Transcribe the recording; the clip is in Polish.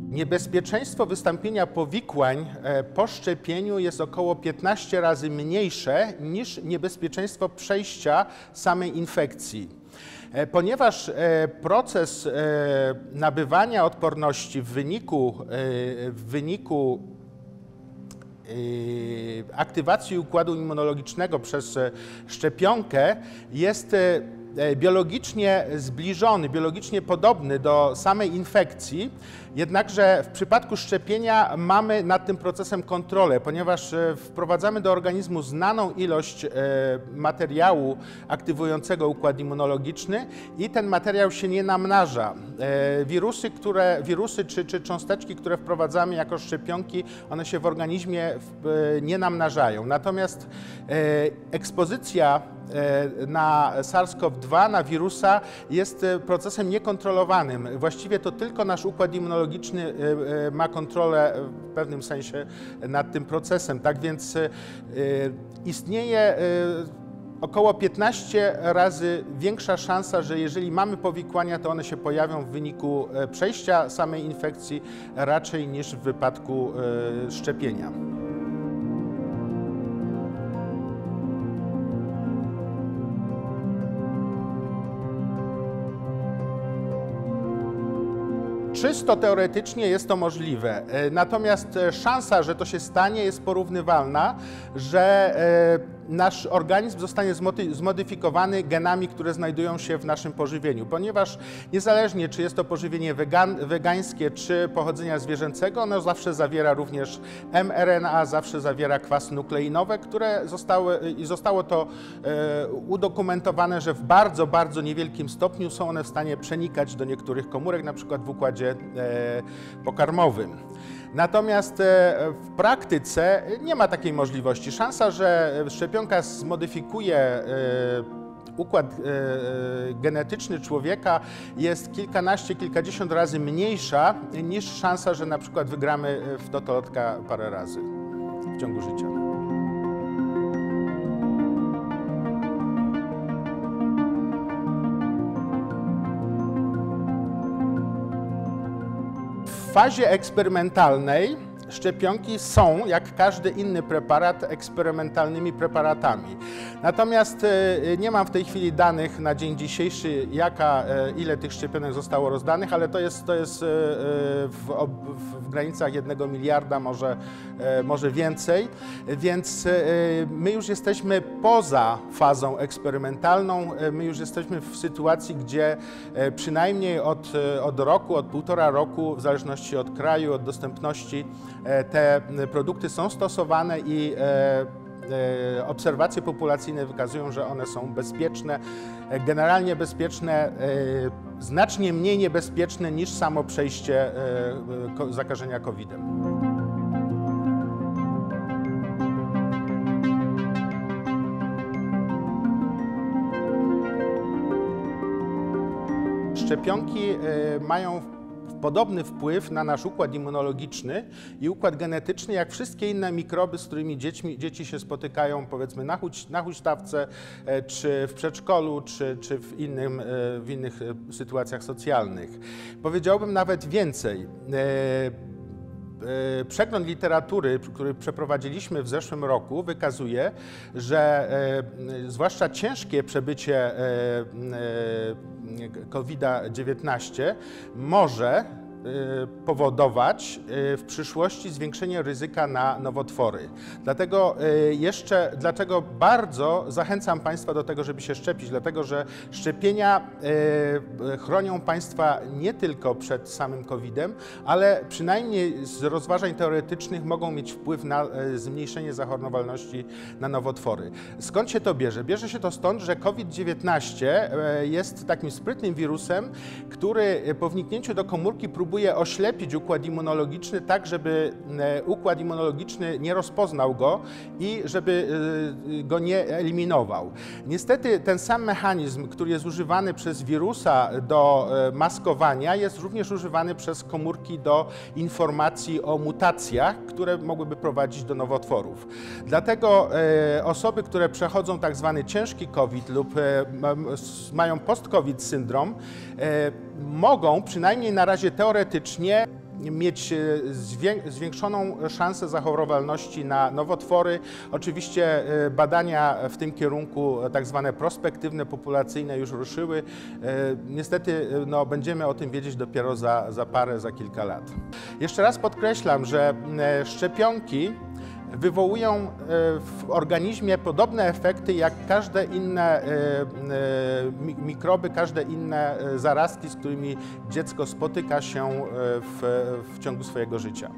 Niebezpieczeństwo wystąpienia powikłań po szczepieniu jest około 15 razy mniejsze niż niebezpieczeństwo przejścia samej infekcji. Ponieważ proces nabywania odporności w wyniku aktywacji układu immunologicznego przez szczepionkę jest biologicznie zbliżony, biologicznie podobny do samej infekcji, jednakże w przypadku szczepienia mamy nad tym procesem kontrolę, ponieważ wprowadzamy do organizmu znaną ilość materiału aktywującego układ immunologiczny i ten materiał się nie namnaża. Wirusy czy cząsteczki, które wprowadzamy jako szczepionki, one się w organizmie nie namnażają. Natomiast ekspozycja na SARS-CoV-2, na wirusa, jest procesem niekontrolowanym. Właściwie to tylko nasz układ immunologiczny ma kontrolę w pewnym sensie nad tym procesem. Tak więc istnieje około 15 razy większa szansa, że jeżeli mamy powikłania, to one się pojawią w wyniku przejścia samej infekcji raczej niż w wypadku szczepienia. Czysto teoretycznie jest to możliwe, natomiast szansa, że to się stanie, jest porównywalna, że nasz organizm zostanie zmodyfikowany genami, które znajdują się w naszym pożywieniu, ponieważ niezależnie czy jest to pożywienie wegańskie czy pochodzenia zwierzęcego, ono zawsze zawiera również mRNA, zawsze zawiera kwasy nukleinowe, które zostało to udokumentowane, że w bardzo, bardzo niewielkim stopniu są one w stanie przenikać do niektórych komórek, na przykład w układzie pokarmowym. Natomiast w praktyce nie ma takiej możliwości. Szansa, że szczepionka zmodyfikuje układ genetyczny człowieka jest kilkanaście, kilkadziesiąt razy mniejsza niż szansa, że na przykład wygramy w totolotka parę razy w ciągu życia. W fazie eksperymentalnej szczepionki są, jak każdy inny preparat, eksperymentalnymi preparatami. Natomiast nie mam w tej chwili danych na dzień dzisiejszy, ile tych szczepionek zostało rozdanych, ale to jest w granicach 1 miliarda, może więcej, więc my już jesteśmy poza fazą eksperymentalną, my już jesteśmy w sytuacji, gdzie przynajmniej od roku, od 1,5 roku, w zależności od kraju, od dostępności, te produkty są stosowane i obserwacje populacyjne wykazują, że one są bezpieczne, generalnie bezpieczne, znacznie mniej niebezpieczne niż samo przejście zakażenia COVID-em. Szczepionki mają podobny wpływ na nasz układ immunologiczny i układ genetyczny, jak wszystkie inne mikroby, z którymi dzieci się spotykają, powiedzmy na huśtawce, czy w przedszkolu, czy w innych sytuacjach socjalnych. Powiedziałbym nawet więcej. Przegląd literatury, który przeprowadziliśmy w zeszłym roku, wykazuje, że zwłaszcza ciężkie przebycie COVID-19 może powodować w przyszłości zwiększenie ryzyka na nowotwory. Dlatego bardzo zachęcam Państwa do tego, żeby się szczepić, dlatego że szczepienia chronią Państwa nie tylko przed samym COVID-em, ale przynajmniej z rozważań teoretycznych mogą mieć wpływ na zmniejszenie zachorowalności na nowotwory. Skąd się to bierze? Bierze się to stąd, że COVID-19 jest takim sprytnym wirusem, który po wniknięciu do komórki próbuje oślepić układ immunologiczny tak, żeby układ immunologiczny nie rozpoznał go i żeby go nie eliminował. Niestety ten sam mechanizm, który jest używany przez wirusa do maskowania, jest również używany przez komórki do informacji o mutacjach, które mogłyby prowadzić do nowotworów. Dlatego osoby, które przechodzą tak zwany ciężki COVID lub mają post-COVID syndrom, mogą przynajmniej na razie teoretycznie mieć zwiększoną szansę zachorowalności na nowotwory. Oczywiście badania w tym kierunku, tak zwane prospektywne, populacyjne, już ruszyły. Niestety będziemy o tym wiedzieć dopiero za kilka lat. Jeszcze raz podkreślam, że szczepionki wywołują w organizmie podobne efekty jak każde inne mikroby, każde inne zarazki, z którymi dziecko spotyka się w ciągu swojego życia.